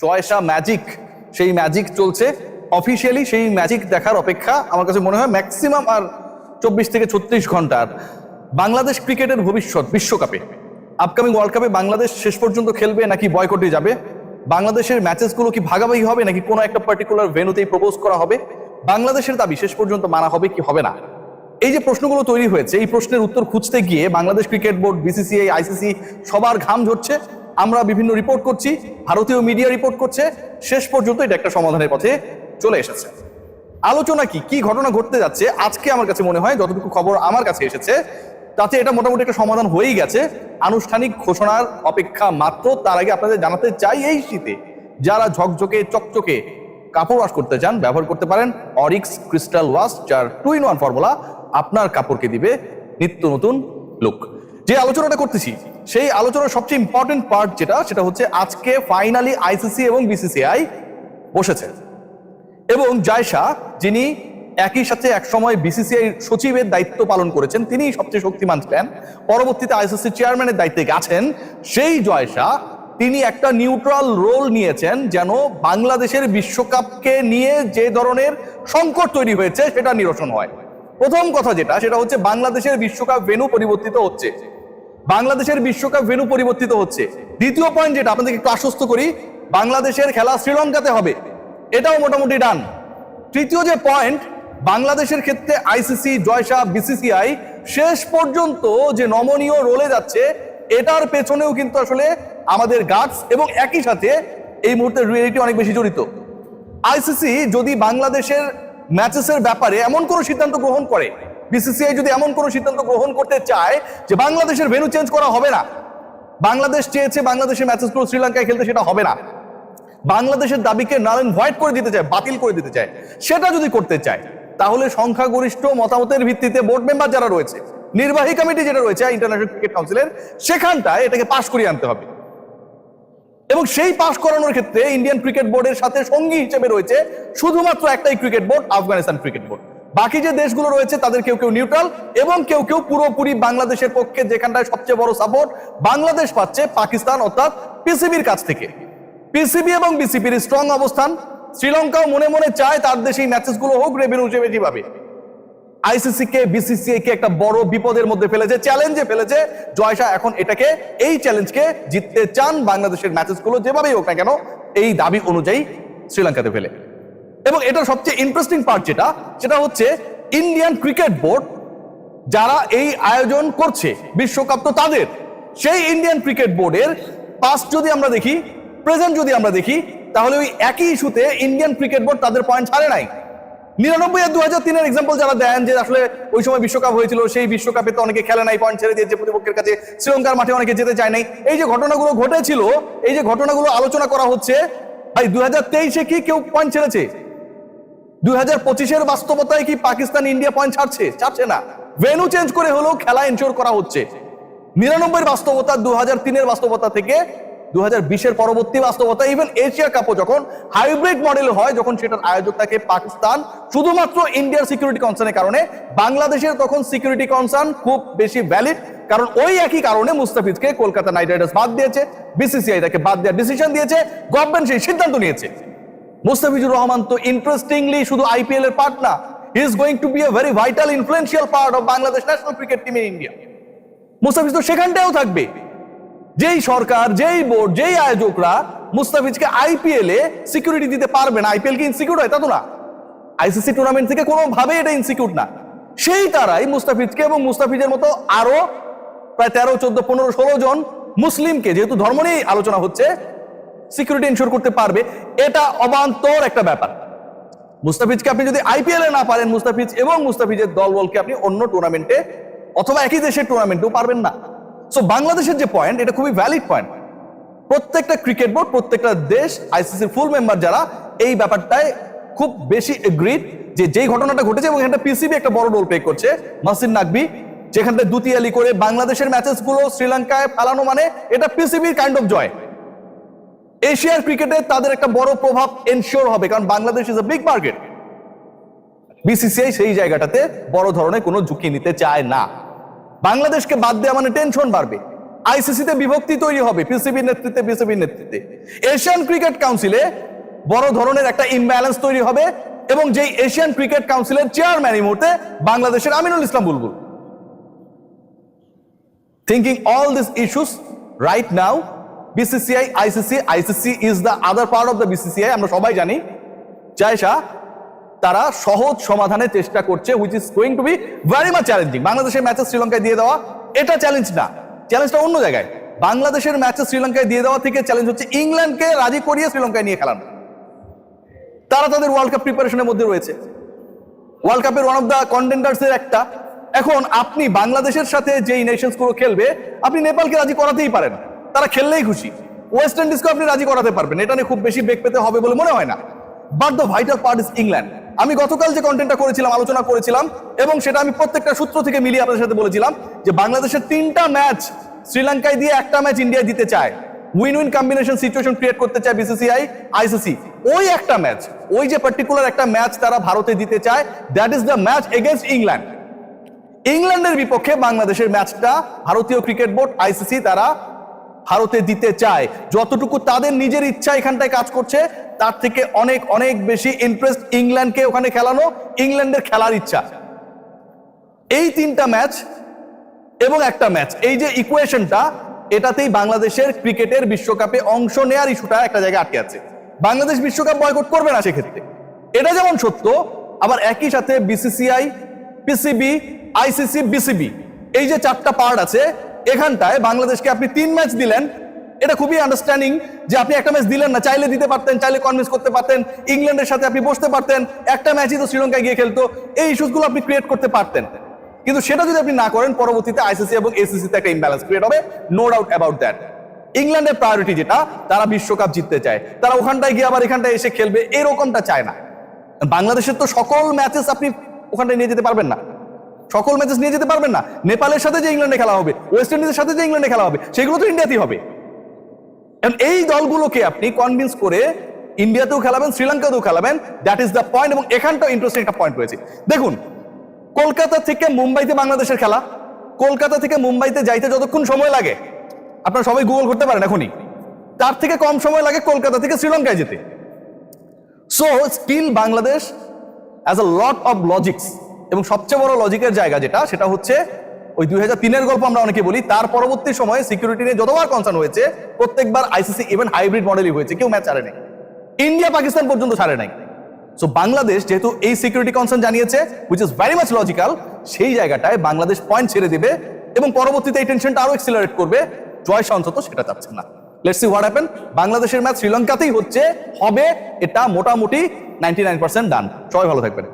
জয়সা magic, সেই magic চলছে officially. সেই ম্যাজিক দেখার অপেক্ষা আমার কাছে মনে হয় ম্যাক্সিমাম আর 24 থেকে 36 ঘন্টার। বাংলাদেশ ক্রিকেটের ভবিষ্যৎ বিশ্বকাপে, আপকামিং ওয়ার্ল্ড কাপে বাংলাদেশ শেষ পর্যন্ত খেলবে নাকি বয়কটে যাবে? বাংলাদেশের ম্যাচেসগুলো কি ভাগাভাগি হবে নাকি কোনো একটা পার্টিকুলার ভেন্যুতেই প্রপোজ করা হবে? বাংলাদেশের দাবি শেষ পর্যন্ত মানা হবে কি হবে না? এই যে প্রশ্নগুলো তৈরি হয়েছে, এই প্রশ্নের উত্তর খুঁজতে গিয়ে Bangladesh cricket board, BCCI, ICC সবার ঘাম ঝরছে। আমরা বিভিন্ন রিপোর্ট করছি, ভারতীয় মিডিয়া রিপোর্ট করছে, শেষ পর্যন্ত এটা একটা সমাধানের পথে চলে এসেছে। আলোচনা কি ঘটনা ঘটতে যাচ্ছে আজকে আমার কাছে মনে হয়, যতটুকু খবর আমার কাছে এসেছে তাতে এটা মোটামুটি একটা সমাধান হয়েই গেছে। আনুষ্ঠানিক ঘোষণার অপেক্ষা মাত্র। তার আগে আপনাদের জানাতে চাই, এই শীতে যারা ঝকঝকে চকচকে কাপড় ওয়াশ করতে চান ব্যবহার করতে পারেন অরিক্স ক্রিস্টাল ওয়াশ, যার 2-in-1 ফর্মুলা আপনার কাপড়কে দিবে নিত্য নতুন লুক। যে আলোচনাটা করতেছি সেই আলোচনার সবচেয়ে ইম্পর্টেন্ট পার্ট সেটা হচ্ছে আজকে ফাইনালি আইসিসি এবং বিসিসিআই বসেছে এবং জয়সা, যিনি একই সাথে একসময় বিসিসিআই সচিবের দায়িত্ব পালন করেছেন, তিনি সবচেয়ে শক্তিমান ছিলেন, পরবর্তীতে আইসিসি চেয়ারম্যানের দায়িত্বে গেছেন, সেই জয়সা তিনি একটা নিউট্রাল রোল নিয়েছেন যেন বাংলাদেশের বিশ্বকাপকে নিয়ে যে ধরনের সংকট তৈরি হয়েছে সেটা নিরসন হয়। প্রথম কথা সেটা হচ্ছে বাংলাদেশের বিশ্বকাপ ভেন্যু পরিবর্তিত হচ্ছে। বাংলাদেশের বিশ্বকাপ ভেন্যু পরিবর্তিত হচ্ছে। দ্বিতীয় পয়েন্ট যেটা আপনাদেরকে একটু আশ্বস্ত করি, বাংলাদেশের খেলা শ্রীলঙ্কাতে হবে, এটাও মোটামুটি ডান। তৃতীয় যে পয়েন্ট, বাংলাদেশের ক্ষেত্রে আইসিসি, জয়সা, বিসিসিআই শেষ পর্যন্ত যে নমনীয় রোলে যাচ্ছে, এটার পেছনেও কিন্তু আসলে আমাদের গাটস এবং একই সাথে এই মুহূর্তে রিয়েলিটি অনেক বেশি জড়িত। আইসিসি যদি বাংলাদেশের ম্যাচেসের ব্যাপারে এমন কোনো সিদ্ধান্ত গ্রহণ করে, বিসিসিআই যদি এমন কোনো সিদ্ধান্ত গ্রহণ করতে চায় যে বাংলাদেশের ভেন্যু চেঞ্জ করা হবে না, বাংলাদেশ চেয়েছে বাংলাদেশের ম্যাচেসগুলো শ্রীলঙ্কায় খেলতে, সেটা হবে না, বাংলাদেশের দাবিকে নাল এন্ড ভয়েড করে দিতে চায়, বাতিল করে দিতে চায়, সেটা যদি করতে চায় তাহলে সংখ্যাগরিষ্ঠ মতামতের ভিত্তিতে বোর্ড মেম্বার যারা রয়েছে, নির্বাহী কমিটি যেটা রয়েছে ইন্টারন্যাশনাল ক্রিকেট কাউন্সিলের, সেখানটায় এটাকে পাশ করিয়ে আনতে হবে। এবং সেই পাশ করানোর ক্ষেত্রে ইন্ডিয়ান ক্রিকেট বোর্ডের সাথে সঙ্গী হিসেবে রয়েছে শুধুমাত্র একটাই cricket board, Afghanistan cricket board. বাকি যে দেশগুলো রয়েছে তাদের কেউ কেউ নিউট্রাল এবং কেউ কেউ পুরোপুরি বাংলাদেশের পক্ষে, যেখানটায় সবচেয়ে বড় সাপোর্ট বাংলাদেশ পাচ্ছে পাকিস্তান অর্থাৎ পিসিবির কাছ থেকে। পিসিবি এবং বিসিবির স্ট্রং অবস্থান, শ্রীলঙ্কাও মনে মনে চায় তার দেশে ম্যাচেসগুলো হোক, রেভিনিউ হিসেবে যেভাবে। আইসিসি কে, বিসিসিআই কে একটা বড় বিপদের মধ্যে ফেলেছে, চ্যালেঞ্জে ফেলেছে জয়সা। এখন এটাকে, এই চ্যালেঞ্জকে জিততে চান বাংলাদেশের ম্যাচেসগুলো যেভাবেই হোক না কেন, এই দাবি অনুযায়ী শ্রীলঙ্কাতে ফেলে। এবং এটা সবচেয়ে ইন্টারেস্টিং পার্ট যেটা হচ্ছে ইন্ডিয়ান ক্রিকেট বোর্ড যারা এই আয়োজন করছে, বিশ্বকাপ তো তাদের, সেই ইন্ডিয়ান ক্রিকেট বোর্ডের পাস্ট যদি আমরা দেখি, প্রেজেন্ট যদি আমরা দেখি, তাহলে ওই একই ইস্যুতে ইন্ডিয়ান ক্রিকেট বোর্ড তাদের পয়েন্ট ছাড়ে নাই। 99 আর 2003 এক্সাম্পল যারা দেন যে আসলে ওই সময় বিশ্বকাপ হয়েছিল, সেই বিশ্বকাপে তো অনেকে খেলে নাই, পয়েন্ট ছেড়ে দিয়েছে প্রতিপক্ষের কাছে, শ্রীলঙ্কার মাঠে অনেকে যেতে চায় নাই, এই যে ঘটনাগুলো ঘটেছিল, এই যে ঘটনাগুলো আলোচনা করা হচ্ছে, ভাই 2023-এ কি কেউ পয়েন্ট ছেড়েছে? 2025-এর বাস্তবতায় কি পাকিস্তান, ইন্ডিয়া পয়েন্ট ছাড়ছে না। ভেন্যু চেঞ্জ করে হলেও খেলা এনশিওর করা হচ্ছে। 99-এর বাস্তবতা, 2003-এর বাস্তবতা থেকে 2020-এর পরবর্তী বাস্তবতা, ইভেন এশিয়া কাপও যখন হাইব্রিড মডেল হয়, যখন সেটার আয়োজক থাকে পাকিস্তান, শুধুমাত্র ইন্ডিয়ার সিকিউরিটি কনসার্নের কারণে, বাংলাদেশের তখন সিকিউরিটি কনসার্ন খুব বেশি ভ্যালিড, কারণ ওই একই কারণে মুস্তাফিজকে কলকাতা নাইট রাইডার্স বাদ দিয়েছে, বিসিসিআই তাকে বাদ দেওয়ার ডিসিশন দিয়েছে, গভর্নমেন্ট সেই সিদ্ধান্ত নিয়েছে। মুস্তাফিজুর রহমান তো ইন্টারেস্টিংলি শুধু আইপিএল এর পার্ট না, he is going to be a very vital influential part of Bangladesh national cricket team in India. Mustafiz তো সেখানটাও থাকবে। যেই সরকার, যেই বোর্ড, যেই আয়োজকরা মুস্তাফিজকে আইপিএল এ সিকিউরিটি দিতে পারবে না, আইপিএল কি ইনসিকিউর হয়? তা তো না। আইসিসি টুর্নামেন্ট থেকে কোনোভাবে এটা ইনসিকিউর না। সেই তারাই মুস্তাফিজকে এবং মুস্তাফিজের মতো আরো প্রায় 13, 14, 15, 16 জন মুসলিমকে, যেহেতু ধর্ম নিয়ে আলোচনা হচ্ছে, সিকিউরিটি ইনশিওর করতে পারবে। এটা অবান্তর একটা ব্যাপার। মুস্তাফিজকে আপনি যদি আইপিএল এ না পারেন, মুস্তাফিজ এবং মুস্তাফিজের দলবলকে আপনি অন্য টুর্নামেন্টে অথবা একই দেশের টুর্নামেন্টেও পারবেন না। সো বাংলাদেশের যে পয়েন্ট, এটা খুবই ভ্যালিড পয়েন্ট। প্রত্যেকটা ক্রিকেট বোর্ড, প্রত্যেকটা দেশ, আইসিসির ফুল মেম্বার যারা, এই ব্যাপারটায় খুব বেশি এগ্রিড যে যেই ঘটনাটা ঘটেছে, এবং এখানটা পিসিবি একটা বড় রোল প্লে করছে। মাসিন নাকবি যেখানটা দুতিয়ালি করে বাংলাদেশের ম্যাচেসগুলো শ্রীলঙ্কায় ফেলানো, মানে এটা পিসিবির কাইন্ড অফ জয়। এশিয়ার ক্রিকেটে তাদের একটা বড় প্রভাব এনশিওর হবে, কারণ Bangladesh is a big market. BCCI সেই জায়গাটাতে বড় ধরনের কোনো ঝুঁকি নিতে চায় না। বাংলাদেশকে বাদ দেওয়া মানে টেনশন বাড়বে। আইসিসিতে বিভক্তি তৈরি হবে পিসিবির নেতৃত্বে, বিসিবির নেতৃত্বে। এশিয়ান ক্রিকেট কাউন্সিলে বড় ধরনের একটা ইমব্যালেন্স তৈরি হবে, এবং যেই এশিয়ান ক্রিকেট কাউন্সিলের চেয়ারম্যান এই মুহূর্তে বাংলাদেশের Aminul Islam Bulbul. Thinking all this issues right now, BCCI, ICC is the other part of the BCCI, আমরা সবাই জানি। জায়সা তারা সহজ সমাধানের চেষ্টা করছে, which is going to be very much challenging. বাংলাদেশের ম্যাচে শ্রীলঙ্কায় দিয়ে দেওয়া এটা চ্যালেঞ্জ না, চ্যালেঞ্জটা অন্য জায়গায়। বাংলাদেশের ম্যাচে শ্রীলঙ্কায় দিয়ে দেওয়া থেকে চ্যালেঞ্জ হচ্ছে ইংল্যান্ডকে রাজি করিয়ে শ্রীলঙ্কায় নিয়ে খেলানো। তারা তাদের ওয়ার্ল্ড কাপ প্রিপারেশনের মধ্যে রয়েছে, ওয়ার্ল্ড কাপের ওয়ান অফ দ্য কন্টেন্ডার্স এর একটা। এখন আপনি বাংলাদেশের সাথে যেই নেশনস গুলো খেলবে, আপনি নেপালকে রাজি করাতেই পারেন, তারা খেললেই খুশি। ওয়েস্ট ইন্ডিজকে আপনি রাজি করাতে পারবেন, এটা নিয়ে খুব বেশি বেগ পেতে হবে বলে মনে হয় না। But the vital part is England. আমি গতকাল যে কন্টেন্টটা করেছিলাম, আলোচনা করেছিলাম, এবং সেটা আমি প্রত্যেকটা সূত্র থেকে মিলিয়ে আপনাদের সাথে বলেছিলাম যে বাংলাদেশের 3টা ম্যাচ শ্রীলঙ্কায় দিয়ে 1টা ম্যাচ ইন্ডিয়া দিতে চায়, win win combination situation create করতে চায় বিসিসিআই, আইসিসি। ওই একটা ম্যাচ, ওই যে পার্টিকুলার একটা ম্যাচ তারা ভারতে দিতে চায়, that is the match against England. ইংল্যান্ডের বিপক্ষে বাংলাদেশের ম্যাচটা ভারতীয় ক্রিকেট বোর্ড, আইসিসি তারা ভারতে দিতে চায়। যতটুকু তাদের নিজের ইচ্ছা এখানটায় কাজ করছে, তার থেকে অনেক অনেক বেশি ইন্টারেস্ট ইংল্যান্ডকে ওখানে খেলানো, ইংল্যান্ডের খেলার ইচ্ছা। এই 3টা ম্যাচ এবং একটা ম্যাচ, এই যে ইকুয়েশনটা, এটাতেই বাংলাদেশের ক্রিকেটের বিশ্বকাপে অংশ নেওয়ার ইস্যুটা একটা জায়গায় আটকে আছে। বাংলাদেশ বিশ্বকাপ বয়কট করবে না সেক্ষেত্রে, এটা যেমন সত্য, আবার একই সাথে বিসিসিআই, পিসিবি, আইসিসি, বিসিবি, এই যে 4টা পার্ট আছে, এখানটায় বাংলাদেশকে আপনি 3 ম্যাচ দিলেন, এটা খুবই আন্ডারস্ট্যান্ডিং যে আপনি একটা ম্যাচ দিলেন না, চাইলে দিতে পারতেন, চাইলে কনভিন্স করতে পারতেন, ইংল্যান্ডের সাথে আপনি বসতে পারতেন, একটা ম্যাচই তো শ্রীলঙ্কায় গিয়ে খেলতো, এই ইস্যুসগুলো আপনি ক্রিয়েট করতে পারতেন। কিন্তু সেটা যদি আপনি না করেন, পরবর্তীতে আইসিসি এবং এসিসিতে একটা ইমব্যালেন্স ক্রিয়েট হবে, নো ডাউট অ্যাবাউট দ্যাট। ইংল্যান্ডের প্রায়োরিটি যেটা, তারা বিশ্বকাপ জিততে চায়, তারা ওখানটায় গিয়ে আবার এখানটায় এসে খেলবে, এরকমটা চায় না। বাংলাদেশের তো সকল ম্যাচেস আপনি ওখানটায় নিয়ে যেতে পারবেন না, সকল ম্যাচেস নিয়ে যেতে পারবেন না। নেপালের সাথে যে ইংল্যান্ডে খেলা হবে, ওয়েস্ট ইন্ডিজের সাথে যে ইংল্যান্ডে খেলা হবে, সেগুলো তো ইন্ডিয়াতেই হবে। এই দলগুলোকে আপনি কনভিন্স করে ইন্ডিয়াতেও খেলাবেন, শ্রীলঙ্কাতেও খেলাবেন, দ্যাট ইজ দ্য পয়েন্ট। এবং এখানটাও ইন্টারেস্টিং একটা পয়েন্ট রয়েছে। দেখুন, কলকাতা থেকে মুম্বাইতে বাংলাদেশের খেলা, কলকাতা থেকে মুম্বাইতে যাইতে যতক্ষণ সময় লাগে, আপনারা সবাই গুগল করতে পারেন এখনই, তার থেকে কম সময় লাগে কলকাতা থেকে শ্রীলঙ্কায় যেতে। So still Bangladesh as a lot of logics, এবং সবচেয়ে বড় লজিকের জায়গা যেটা, সেটা হচ্ছে ওই 2003-এর গল্প আমরা অনেকে বলি, তার পরবর্তী সময়ে সিকিউরিটি নিয়ে যতবার কনসার্ন হয়েছে, প্রত্যেকবার আইসিসি ইভেন হাইব্রিড মডেলই হয়েছে, কেউ ম্যাচ ছাড়ে নাই, ইন্ডিয়া পাকিস্তান পর্যন্ত ছাড়ে নাই। সো বাংলাদেশ যেহেতু এই সিকিউরিটি কনসার্ন জানিয়েছে, which is very much logical, সেই জায়গাটায় বাংলাদেশ পয়েন্ট ছেড়ে দেবে এবং পরবর্তীতে এই টেনশনটা আরো এক্সিলারেট করবে। জয় অন্তত সেটা চাচ্ছে না। Let's see what happen. বাংলাদেশের ম্যাচ শ্রীলঙ্কাতেই হচ্ছে, হবে, এটা মোটামুটি 99% ডান। সবাই ভালো থাকবেন।